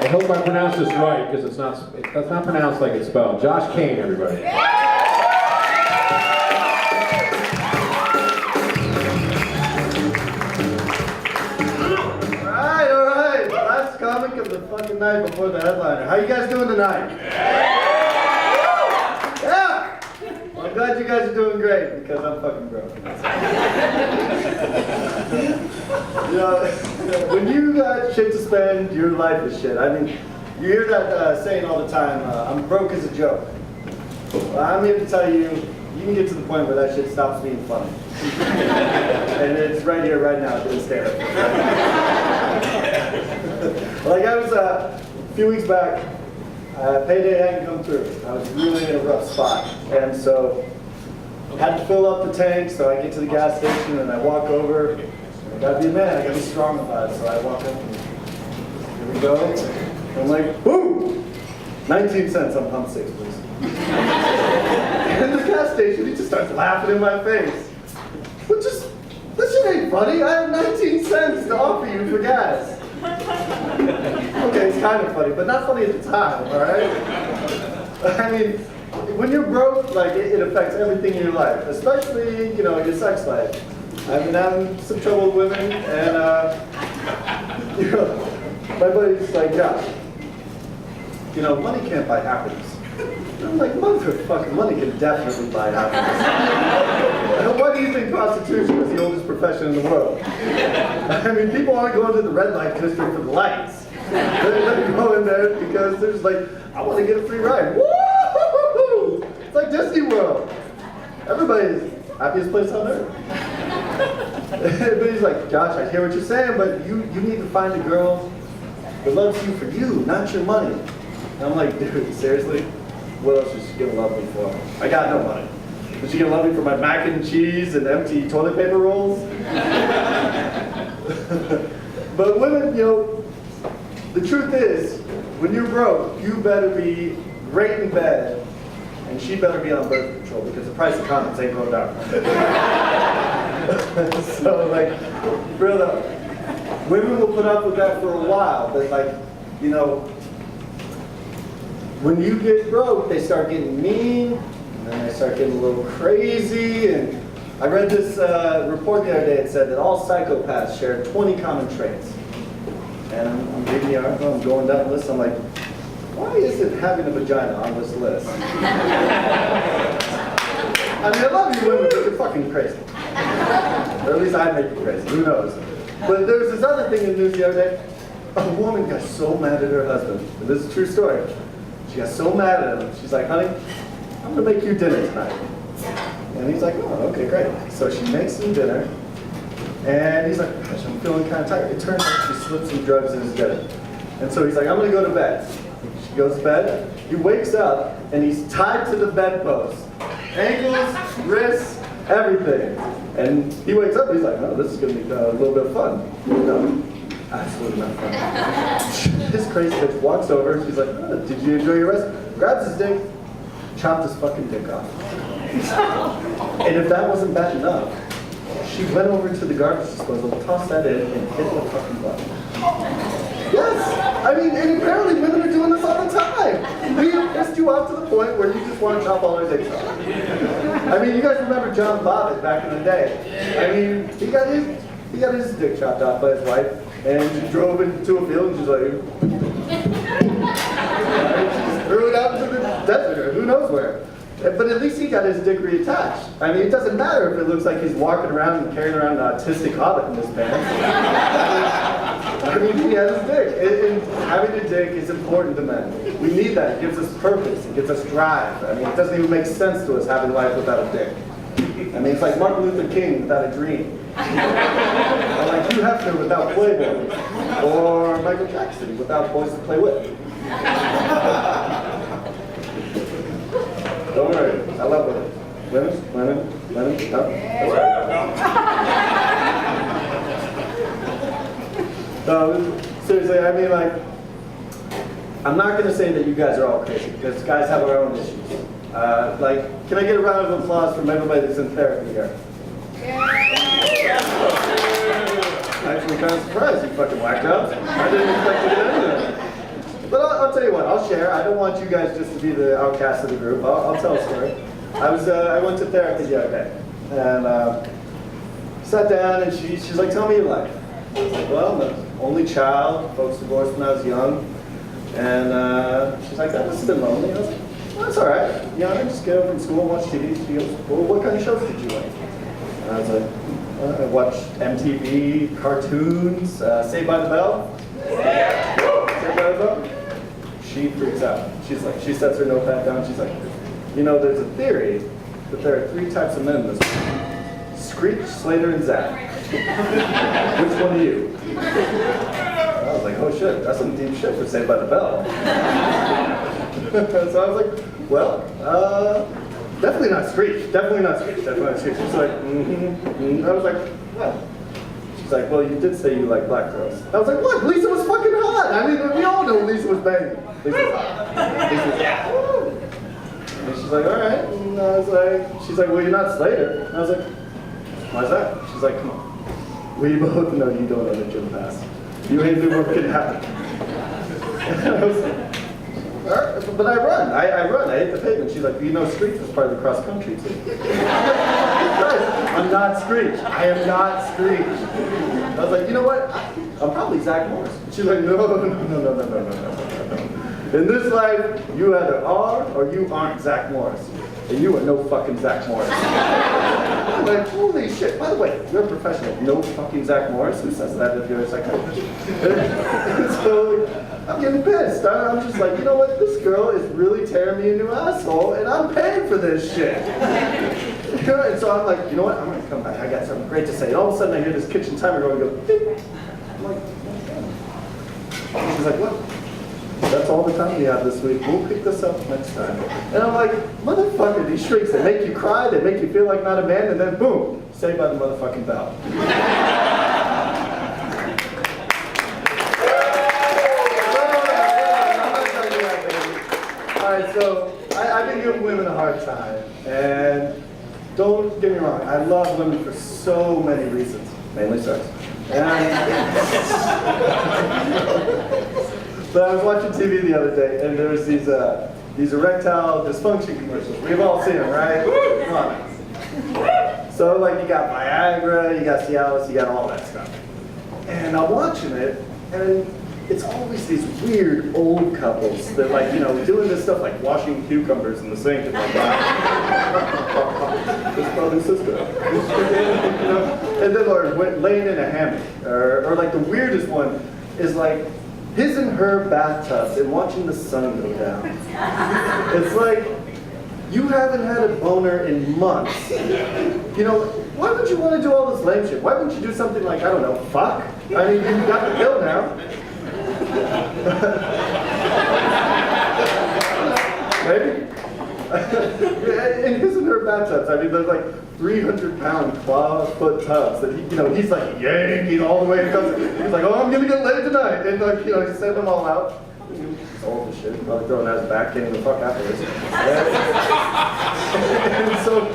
I hope I pronounced this right, because that's not pronounced like it's spelled. Josh Kane, everybody. Alright. Last comic of the fucking night before the headliner. How you guys doing tonight? Yeah! Well, I'm glad you guys are doing great, because I'm fucking broke. When you got shit to spend, your life is shit. I mean, you hear that saying all the time, I'm broke as a joke. Well, I'm here to tell you, you can get to the point where that shit stops being funny. And it's right here, right now, doing stand-up. Like I was, a few weeks back, payday hadn't come through. I was really in a rough spot. And so, I had to fill up the tank, so I get to the gas station and I walk over. I gotta be a man, I gotta be strong about it. So I walk up and here we go. And I'm like, boom! 19 cents on pump 6, please. And in the gas station, he just starts laughing in my face. But just, this shit ain't funny. I have 19 cents to offer you for gas. Okay, it's kind of funny, but not funny at the time, all right? I mean, when you're broke, like, it affects everything in your life, especially, you know, your sex life. I've been having some trouble with women, and, you know, my buddy's like, Josh, you know, money can't buy happiness. And I'm like, motherfucking money can definitely buy happiness. Why do you think prostitution is the oldest profession in the world? I mean, people want to go into the red light district for the lights. They go in there because there's like, I want to get a free ride. Woo! It's like Disney World. Everybody's happiest place on earth. Everybody's like, Josh, I hear what you're saying, but you need to find a girl that loves you for you, not your money. And I'm like, dude, seriously? What else is she gonna love me for? I got no money. Is she gonna love me for my mac and cheese and empty toilet paper rolls? But women, you know, the truth is, when you're broke, you better be great in bed, and she better be on birth control because the price of condoms ain't going down. So, like, real though, women will put up with that for a while, but like, you know, when you get broke, they start getting mean, and then they start getting a little crazy. And I read this report the other day. It said that all psychopaths share 20 common traits. And I'm reading the article, I'm going down the list, I'm like, why isn't having a vagina on this list? I mean, I love you women, but you're fucking crazy. Or at least I make you crazy, who knows? But there was this other thing in the news the other day. A woman got so mad at her husband, and this is a true story. She got so mad at him, she's like, honey, I'm gonna make you dinner tonight. And he's like, oh, okay, great. So she makes him dinner, and he's like, gosh, I'm feeling kind of tired. It turns out she slipped some drugs in his dinner. And so he's like, I'm gonna go to bed. She goes to bed, he wakes up, and he's tied to the bedpost. Ankles, wrists, everything. And he wakes up, and he's like, oh, this is gonna be a little bit of fun. No. Absolutely not fun. This crazy bitch walks over, she's like, oh, did you enjoy your rest? Grabs his dick, chopped his fucking dick off. And if that wasn't bad enough, she went over to the garbage disposal, tossed that in, and hit the fucking button. Yes! I mean, and apparently women are doing this all the time. We have pissed you off to the point where you just want to chop all their dicks off. I mean, you guys remember John Bobbitt back in the day. I mean, he got his dick chopped off by his wife. And she drove into a field and she's like, she threw it out into the desert or who knows where. But at least he got his dick reattached. I mean, it doesn't matter if it looks like he's walking around and carrying around an autistic hobbit in his pants. I mean, he had his dick. And having a dick is important to men. We need that. It gives us purpose. It gives us drive. I mean, it doesn't even make sense to us having life without a dick. I mean, it's like Martin Luther King without a dream. Or like Hugh Hefner without Playboy. Or Michael Jackson without boys to play with. Don't worry, I love women. Women, no, that's right. No, seriously, I mean, like, I'm not going to say that you guys are all crazy, because guys have our own issues. Like, can I get a round of applause from everybody that's in therapy here? I'm actually kind of surprised you fucking whacked out. I didn't expect to get into it. But I'll tell you what, I'll share. I don't want you guys just to be the outcast of the group. I'll tell a story. I went to therapy the other day, and sat down, and she's like, tell me your life. I was like, well, I'm the only child, folks divorced when I was young, and she's like, that must have been lonely. I was like, well, that's all right. You know, I just get home from school and watch TV. She goes, well, what kind of shows did you like? And I was like, I watched MTV, cartoons, Saved by the Bell. Saved by the Bell. She freaks out. She's like, she sets her notepad down. She's like, you know, there's a theory that there are 3 types of men in this world. Screech, Slater, and Zach. Which one are you? I was like, oh shit, that's some deep shit for Saved by the Bell. So I was like, well, definitely not Screech. Definitely not Screech. Definitely not Screech. She's like, I was like, what? She's like, well, you did say you like black girls. I was like, what? Lisa was fucking hot. I mean, we all know Lisa was banging. Lisa was hot. Lisa was hot. And she's like, all right. And I was like, she's like, well, you're not Slater. And I was like, why's that? She's like, come on. We both know you don't know the gym pass. You ain't been working out. And I was like, all right, but I run. I run. I hit the pavement. She's like, you know, Screech was part of the cross country team. I'm not Screech. I am not Screech. I was like, you know what? I'm probably Zach Morris. She's like, no. In this life, you either are or you aren't Zach Morris. And you are no fucking Zach Morris. I'm like, holy shit. By the way, you're a professional. No fucking Zach Morris. Who says that if you're a psychiatrist? So I'm getting pissed. I'm just like, you know what? This girl is really tearing me a new asshole, and I'm paying for this shit. And so I'm like, you know what? I'm gonna come back. I got something great to say. And all of a sudden, I hear this kitchen timer going, go, ding. I'm like, okay. She's like, what? That's all the time we have this week. We'll pick this up next time. And I'm like, motherfucker, these shrieks, they make you cry, they make you feel like not a man, and then boom, Saved by the motherfucking Bell. Alright, so I've been giving women a hard time, and don't get me wrong, I love women for so many reasons, mainly sex. But I was watching TV the other day, and there was these erectile dysfunction commercials. We've all seen them, right? Come on. So, like, you got Viagra, you got Cialis, you got all that stuff. And I'm watching it, and it's always these weird old couples that, like, you know, doing this stuff like washing cucumbers in the sink and like that. This brother and sister. You know? And then, or laying in a hammock. Or like, the weirdest one is like, his and her bathtubs and watching the sun go down. It's like, you haven't had a boner in months. You know, why would you want to do all this lame shit? Why wouldn't you do something like, I don't know, fuck? I mean, you've got the pill now. Maybe? In his and her bathtubs, I mean, there's like 300-pound claw-foot tubs that he's like yanking all the way. He's like, oh, I'm gonna get laid tonight, and like, he's sending them all out. He's old as shit, probably throwing out his back, getting the fuck afterwards. And so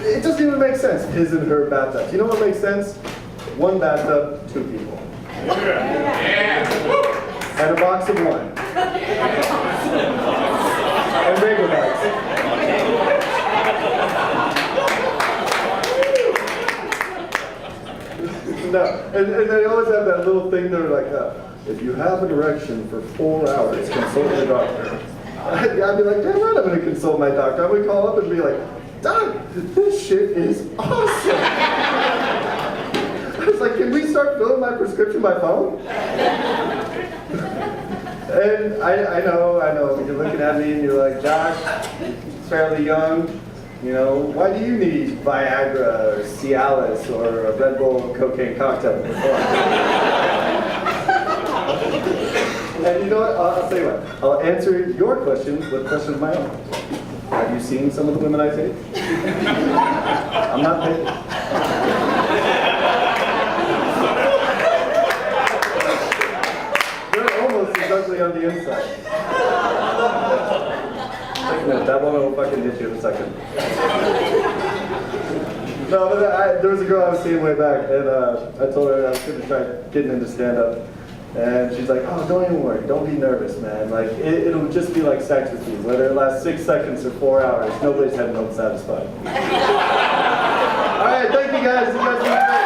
it doesn't even make sense. His and her bathtubs. You know what makes sense? One bathtub, 2 people. And a box of wine. And bagel bites. No, and they always have that little thing there like, if you have an erection for 4 hours, consult your doctor. I'd be like, damn right I'm going to consult my doctor. I would call up and be like, Doc, this shit is awesome. I was like, can we start filling my prescription by phone? And I know, you're looking at me and you're like, Josh, fairly young. You know, why do you need Viagra or Cialis or a Red Bull cocaine cocktail before? And you know what? I'll tell you what. I'll answer your question with a question of my own. Have you seen some of the women I date? I'm not paid. They're almost as ugly on the inside. No, that one will fucking hit you in a second. No, but there was a girl I was seeing way back, and I told her I was going to try getting into stand-up. And she's like, oh, don't even worry, don't be nervous, man. Like, it'll just be like sex with you. Whether it lasts 6 seconds or 4 hours, nobody's heading home satisfied. All right, thank you guys. You guys are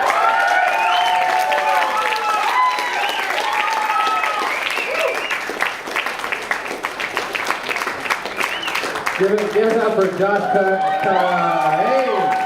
Give it up for Josh Hey!